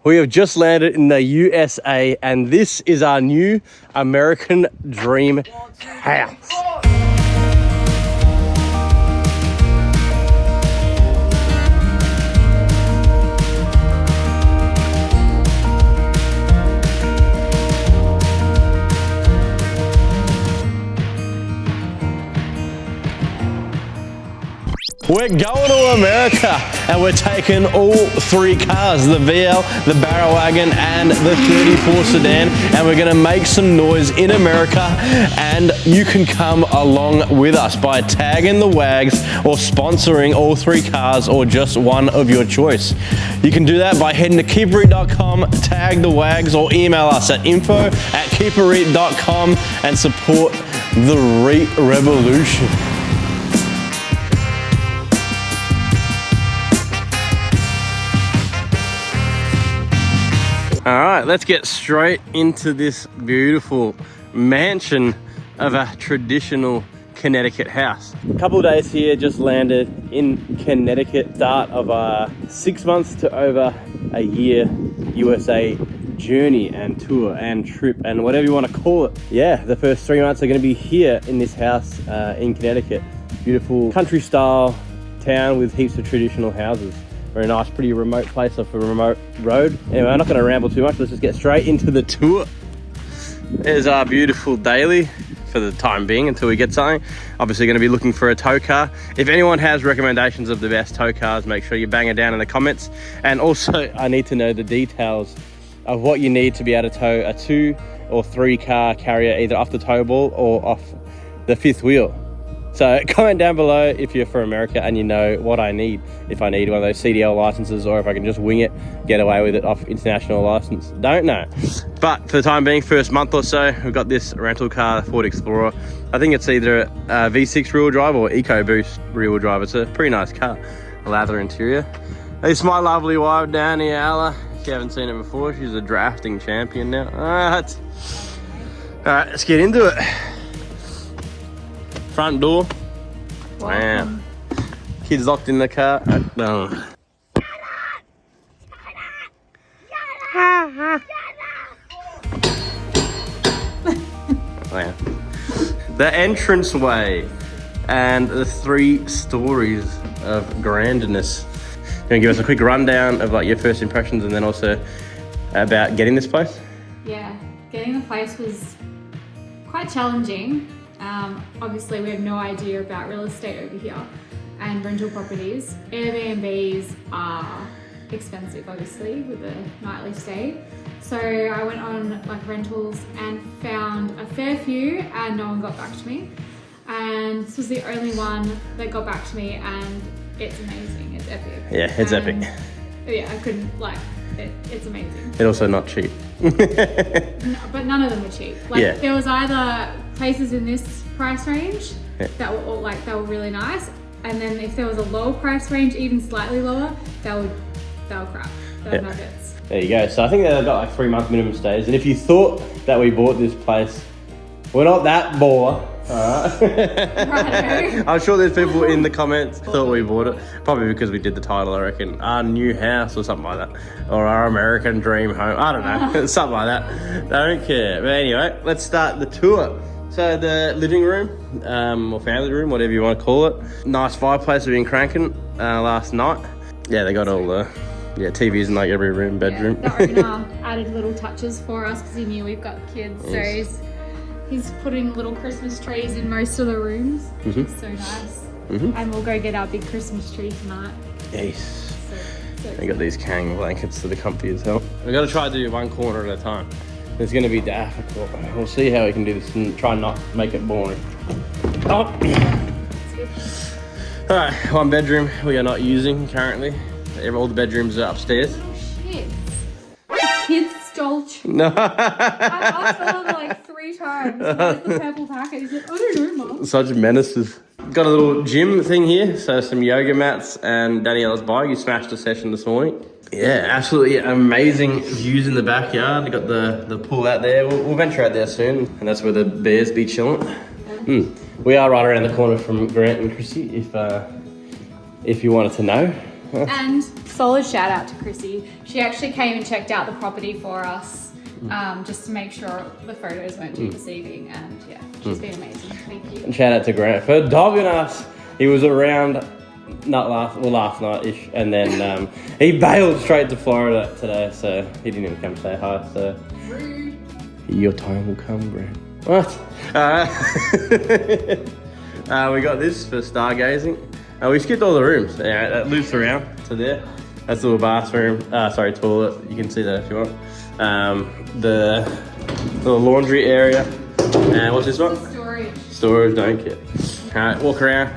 We have just landed in the USA and this is our new American dream house. We're going to America and we're taking all three cars, the VL, the Barrow Wagon and the 34 sedan, and we're gonna make some noise in America, and you can come along with us by tagging the wags or sponsoring all three cars or just one of your choice. You can do that by heading to keeperreet.com, tag the wags, or email us at info@keeperreet.com and support the Reet Revolution. All right, let's get straight into this beautiful mansion of a traditional Connecticut house. A couple of days here, just landed in Connecticut, start of a 6 months to over a year USA journey and tour and trip and whatever you want to call it. Yeah, the first 3 months are going to be here in this house in Connecticut. Beautiful country style town with heaps of traditional houses. Very nice, pretty remote place off a remote road. Anyway, I'm not going to ramble too much. Let's just get straight into the tour. There's our beautiful daily for the time being until we get something. Obviously going to be looking for a tow car. If anyone has recommendations of the best tow cars, make sure you bang it down in the comments. And also, I need to know the details of what you need to be able to tow a 2 or 3 car carrier, either off the tow ball or off the 5th wheel. So comment down below if you're from America and you know what I need. If I need one of those CDL licenses or if I can just wing it, get away with it off international license. Don't know. But for the time being, first month or so, we've got this rental car, Ford Explorer. I think it's either a V6 rear-wheel drive or EcoBoost rear-wheel drive. It's a pretty nice car. A leather interior. This is my lovely wife down here, Alla. If you haven't seen her before, she's a drafting champion now. All right, let's get into it. Front door. Wow. Kids locked in the car. No. Wow. The entranceway and the 3 stories of grandness. You want to give us a quick rundown of like your first impressions and then also about getting this place? Yeah, getting the place was quite challenging. Obviously, we have no idea about real estate over here and rental properties. Airbnbs are expensive, obviously, with a nightly stay. So I went on like rentals and found a fair few and no one got back to me. And this was the only one that got back to me and it's amazing, it's epic. Yeah, it's epic. Yeah, I couldn't, like, it's amazing. It's also not cheap. No, but none of them were cheap. Like, yeah. There was either places in this price range that were all, like, they were really nice, and then if there was a lower price range, even slightly lower, they were crap. They were nuggets. There you go. So I think they've got like 3-month minimum stays, and if you thought that we bought this place, we're not that baller. Alright. Right. I'm sure there's people in the comments thought we bought it. Probably because we did the title, I reckon. Our new house or something like that. Or our American dream home. I don't know. Something like that. Don't care. But anyway, let's start the tour. So the living room, or family room, whatever you want to call it. Nice fireplace we've been cranking last night. Yeah, they got all the TVs in like every room, bedroom. Yeah, the owner added little touches for us because he knew we've got kids. Yes. So he's putting little Christmas trees in most of the rooms, which is so nice. And we'll go get our big Christmas tree tonight. Yes. So I got these Kang blankets that are comfy as hell. We've got to try to do one corner at a time. It's going to be difficult. We'll see how we can do this and try not make it boring. Oh. All right, 1 bedroom we are not using currently. All the bedrooms are upstairs. Little shits. The kids stole. No. I asked them like 3 times. Where's the purple packet? He's like, I don't know, Mum. Such menaces. Got a little gym thing here, so some yoga mats and Daniela's bike. You smashed a session this morning. Yeah, absolutely amazing views in the backyard. We got the pool out there. We'll venture out there soon, and that's where the bears be chilling. Yeah. We are right around the corner from Grant and Chrissy, if you wanted to know. And solid shout out to Chrissy. She actually came and checked out the property for us, just to make sure the photos weren't too deceiving, and yeah, she's been amazing. Thank you. And shout out to Grant for dogging us. He was around last night-ish, and then he bailed straight to Florida today, so he didn't even come say hi, so Rude. your time will come, Grant. What? We got this for stargazing. We skipped all the rooms. Yeah, that loops around to there. That's the little bathroom, toilet. You can see that if you want. The little laundry area. And what's this one? Storage, don't care. Alright, walk around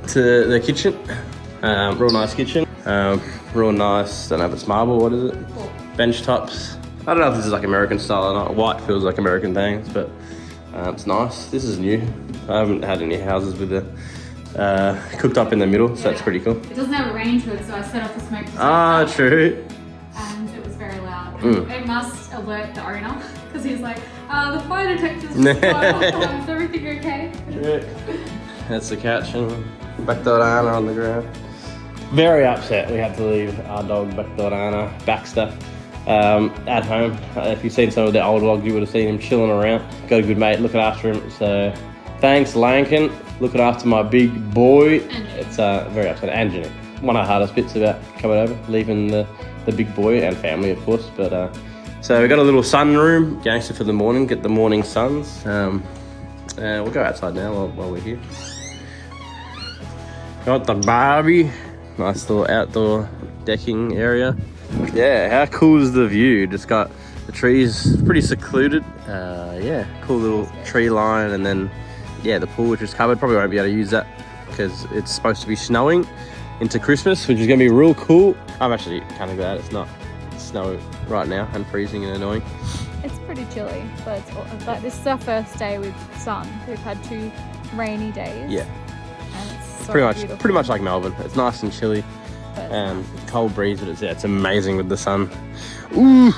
to the kitchen. Real nice kitchen. Real nice, don't know if it's marble, what is it? Cool. Bench tops. I don't know if this is like American style or not. White feels like American things, but it's nice. This is new. I haven't had any houses with the cooked up in the middle, so that's pretty cool. It doesn't have a range hood, so I set off the smoke detector. Ah, true. And it was very loud. It must alert the owner, because he's like, the fire detector's just going off. Is everything okay? True. That's the couch and Bactorana on the ground. Very upset we had to leave our dog Bactorana, Baxter, at home. If you've seen some of the old vlogs, you would have seen him chilling around. Got a good mate looking after him, so thanks Lankin, looking after my big boy. It's very upsetting. And Jenny. One of the hardest bits about coming over, leaving the big boy and family, of course. But so we got a little sunroom, gangster for the morning, get the morning suns. We'll go outside now while we're here. Got the Barbie, nice little outdoor decking area. Yeah, how cool is the view? Just got the trees, pretty secluded. Yeah, cool little tree line, and then yeah, the pool which is covered. Probably won't be able to use that because it's supposed to be snowing into Christmas, which is going to be real cool. I'm actually kind of glad it's not snow right now and freezing and annoying. It's pretty chilly, but it's like this is our first day with sun. We've had 2 rainy days. Yeah, and it's so pretty much like Melbourne. It's nice and chilly and cold breeze, but it's amazing with the sun. Ooh,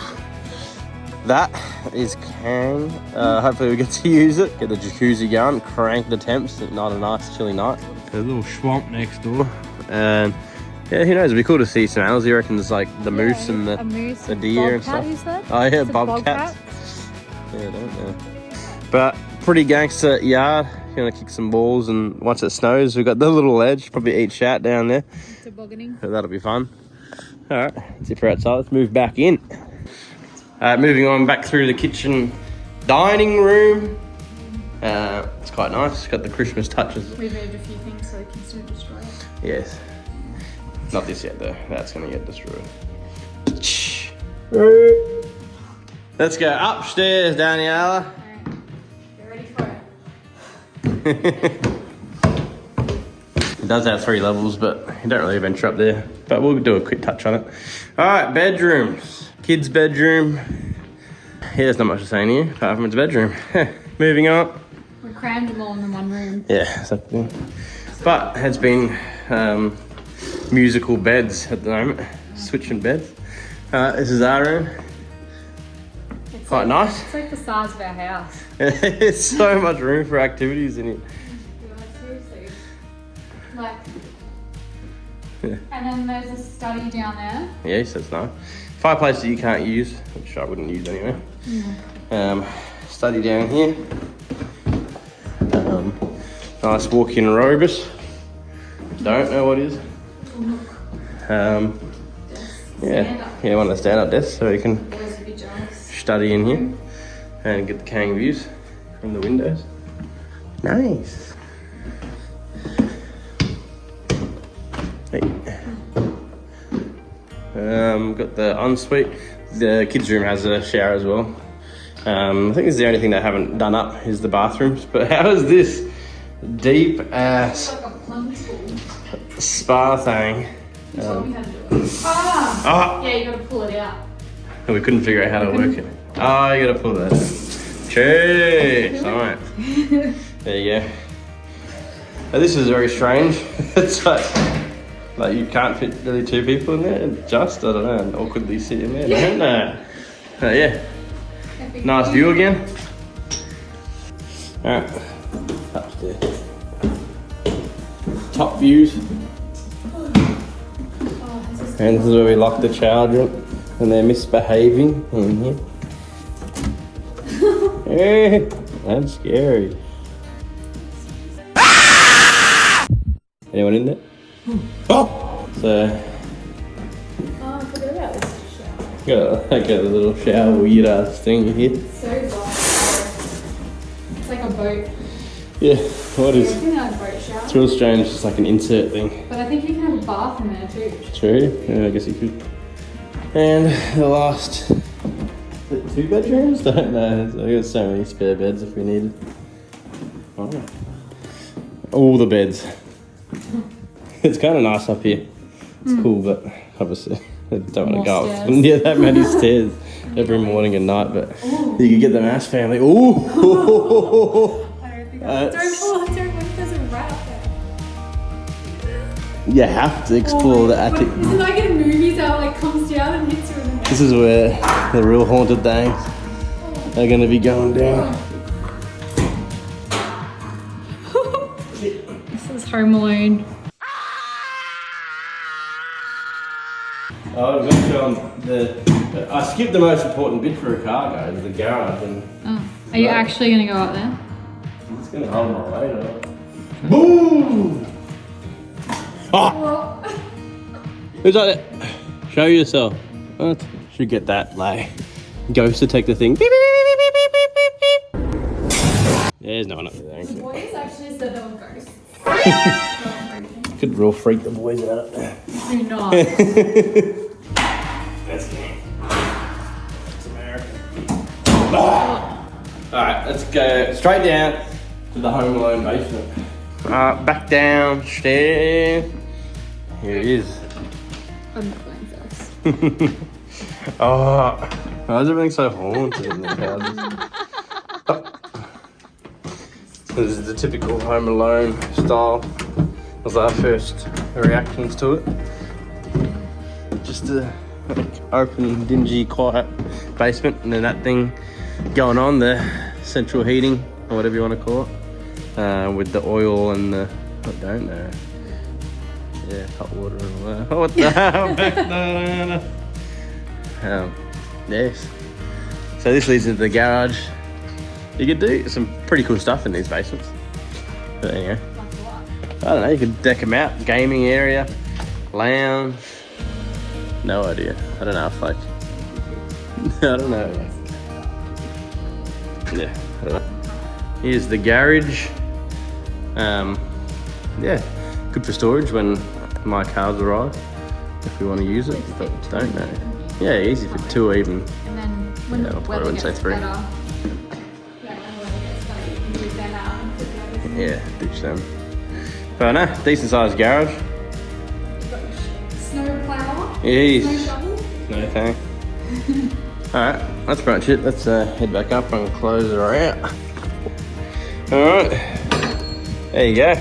that is Kang. Hopefully we get to use it. Get the jacuzzi going, crank the temps. Not a nice chilly night. There's a little swamp next door, and yeah, who knows? It'd be cool to see some animals. You reckon there's like the moose and the deer and stuff. Oh yeah, bobcats. Yeah, I don't know. But pretty gangster yard. Gonna kick some balls, and once it snows, we've got the little ledge. Probably eat shat down there. Tobogganing. So that'll be fun. All right, let's see if we're outside. Let's move back in. Moving on back through the kitchen dining room. It's quite nice. Got the Christmas touches. We've moved a few things so they can still destroy it. Yes. Not this yet though. That's gonna get destroyed. Let's go upstairs, Daniela. Alright, get ready for it. It does have 3 levels, but you don't really venture up there. But we'll do a quick touch on it. All right, bedrooms. Kids' bedroom. Yeah, there's not much to say in here, apart from its bedroom. Moving on. We crammed them all in one room. Yeah, exactly. But has been musical beds at the moment. Switching beds. This is our room. It's quite nice. It's like the size of our house. There's so much room for activities in it. Seriously. Like, Yeah. and then there's a study down there. Yes, that's nice. Fireplace that you can't use, which I wouldn't use anyway. Study down here. Nice walk-in robus. Don't know what it is. Yeah, one of the stand-up desks so you can study in here and get the Kang views from the windows. Nice. Hey. Got the ensuite. The kids' room has a shower as well. I think this is the only thing they haven't done up is the bathrooms. But how is this deep ass Like a plum pool. spa thing? You told me how to do it. Yeah, you gotta pull it out. We couldn't figure out how to work it. Oh, you gotta pull that out. Cheers! Alright. There you go. Now, this is very strange. It's like you can't fit really 2 people in there. Just, I don't know, and awkwardly sit in there. I don't know. Yeah. Nice view again. Alright. Upstairs. Top views. And this is where we lock the charger when they're misbehaving in here. Hey, that's scary. Anyone in there? Oh! So, Oh, I forgot about this shower. got like a little shower weird ass thing here. So glass. It's like a boat. Yeah, what Yeah, is? I think that's a boat shower. It's real strange, just like an insert thing. But I think you can have a bath in there too. True, yeah, I guess you could. And the last, is it 2 bedrooms? Don't know. I got so many spare beds if we needed. Oh. All the beds. It's kind of nice up here. It's cool, but obviously I don't want to go up near that many stairs every morning and night. But you could get the Mash family. Ooh! I don't think there's a rat up there. You have to explore the attic. Isn't like in movies how it like comes down and hits you in the neck? This is where the real haunted things are going to be going down. This is Home Alone. Oh, I've got to show them I skipped the most important bit for a car, guys, the garage. And Oh. Are you actually going to go up there? I'm just going to hold my weight up. Boom! Oh! Who's out there? Show yourself. What? Should get that, like, ghost detector thing. Beep, beep, beep, beep, beep, beep, beep. There's no one up there. The boys actually said they were ghosts. Could real freak the boys out up there. Do not. That's me. It's American. Alright, let's go straight down to the Home Alone basement. Back downstairs. Here it is. I'm not going first. Oh, why is everything so haunted in these houses? Oh. This is the typical Home Alone style. That was our first reactions to it. Just a like, open, dingy, quiet basement, and then that thing going on, the central heating, or whatever you want to call it, with the oil and the, I don't know. Yeah, hot water and all that. What the hell? Yes. So this leads into the garage. You could do some pretty cool stuff in these basements. But anyway, I don't know, you could deck them out. Gaming area, lounge. No idea. I don't know if like, I don't know. Yeah, I don't know. Here's the garage. Yeah, good for storage when my cars arrive, if we want to use it, but don't know. Yeah, easy for 2 even. And then when the weather gets say 3. better, when the weather gets better, you can use them out and put the others in. Yeah, ditch them. But no, decent sized garage. You've got your snow plower, Yes. snow shovel. No thanks. Alright, that's pretty much it. Let's head back up and close her out. Alright, there you go.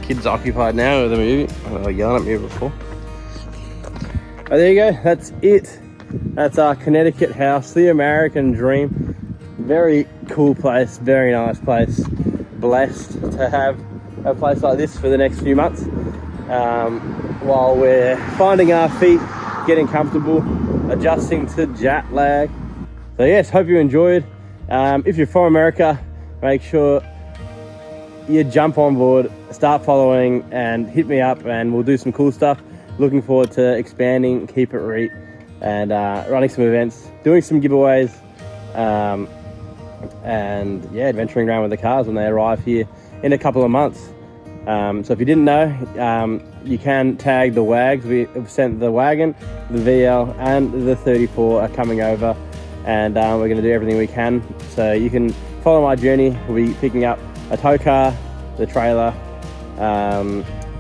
Kids occupied now with the movie. I was yelling at me before. Oh, there you go, that's it. That's our Connecticut house, the American dream. Very cool place, very nice place. Blessed to have a place like this for the next few months. While we're finding our feet, getting comfortable, adjusting to jet lag. So yes, hope you enjoyed. If you're from America, make sure you jump on board, start following, and hit me up, and we'll do some cool stuff. Looking forward to expanding Keep It Reet and running some events, doing some giveaways, and yeah, adventuring around with the cars when they arrive here in a couple of months. So if you didn't know, you can tag the WAGs. We've sent the wagon, the VL, and the 34 are coming over, and we're going to do everything we can. So you can follow my journey. We'll be picking up a tow car, the trailer,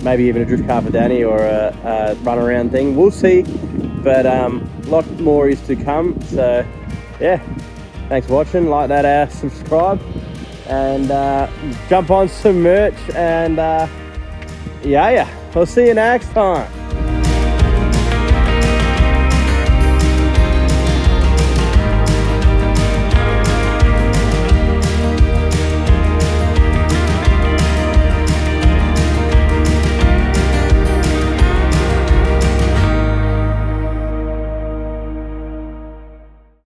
maybe even a drift car for Danny, or a run-around thing. We'll see, but a lot more is to come. So yeah, thanks for watching. Like that ass, subscribe, and jump on some merch, and yeah, we'll see you next time.